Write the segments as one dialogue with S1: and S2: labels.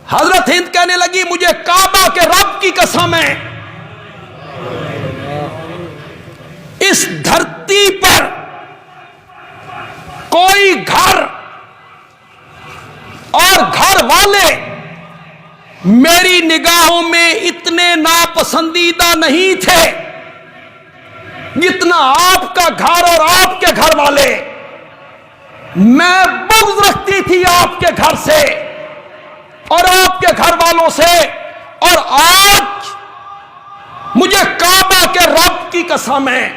S1: حضرت ہند کہنے لگی مجھے کعبہ کے رب کی قسم ہے، اس دھرتی پر کوئی گھر اور گھر والے میری نگاہوں میں اتنے ناپسندیدہ نہیں تھے جتنا آپ کا گھر اور آپ کے گھر والے۔ میں بغض رکھتی تھی آپ کے گھر سے اور آپ کے گھر والوں سے، اور آج مجھے کعبہ کے رب کی قسم ہے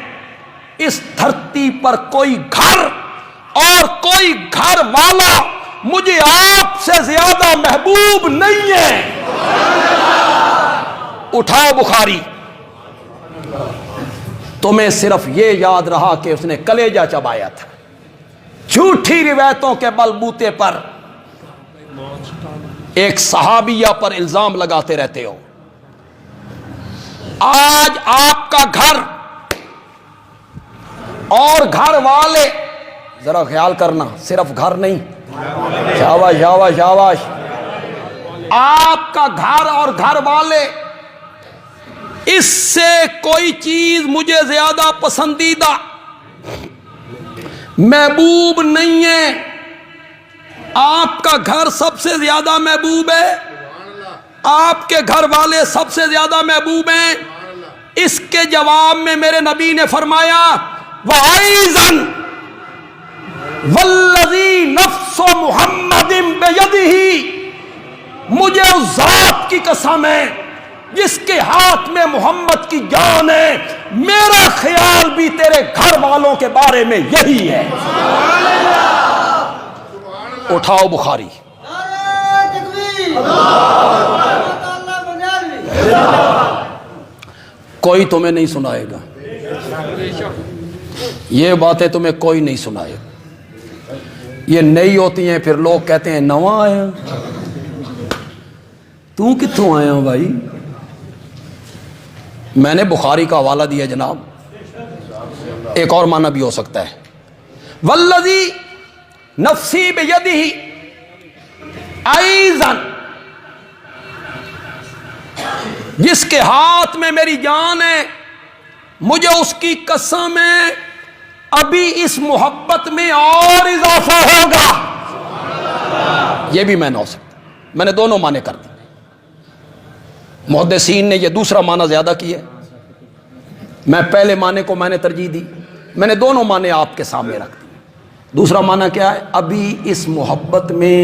S1: اس دھرتی پر کوئی گھر اور کوئی گھر والا مجھے آپ سے زیادہ محبوب نہیں ہے۔ اٹھاؤ بخاری۔ تمہیں صرف یہ یاد رہا کہ اس نے کلیجہ چبایا تھا، جھوٹی روایتوں کے بلبوتے پر ایک صحابیہ پر الزام لگاتے رہتے ہو۔ آج آپ کا گھر اور گھر والے، ذرا خیال کرنا، صرف گھر نہیں، شاباش شاباش شاباش، آپ کا گھر اور گھر والے، اس سے کوئی چیز مجھے زیادہ پسندیدہ محبوب نہیں ہے۔ آپ کا گھر سب سے زیادہ محبوب ہے، آپ کے گھر والے سب سے زیادہ محبوب ہیں۔ اس کے جواب میں میرے نبی نے فرمایا وَأَيْضًا وَالَّذِي نَفْسُ مُحَمَّدٍ بِيَدِهِ، مجھے اس ذات کی قسم ہے جس کے ہاتھ میں محمد کی جان ہے، میرا خیال بھی تیرے گھر والوں کے بارے میں یہی ہے۔ اٹھاؤ بخاری۔ کوئی تمہیں نہیں سنائے گا، یہ باتیں تمہیں کوئی نہیں سنائے گا، یہ نئی ہوتی ہیں، پھر لوگ کہتے ہیں نواں آیا، تو کتوں آیا ہوں بھائی؟ میں نے بخاری کا حوالہ دیا جناب، ایک اور معنی بھی ہو سکتا ہے والذی نفسی بیدہ ایضاً، جس کے ہاتھ میں میری جان ہے، مجھے اس کی قسم ہے ابھی اس محبت میں اور اضافہ ہوگا۔ یہ بھی میں نہ ہو سکتا، میں نے دونوں معنی کر دی۔ محدثین نے یہ دوسرا معنی زیادہ کی ہے، میں پہلے معنی کو میں نے ترجیح دی، میں نے دونوں معنی آپ کے سامنے رکھ دی۔ دوسرا معنی کیا ہے؟ ابھی اس محبت میں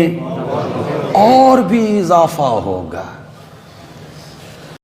S1: اور بھی اضافہ ہوگا۔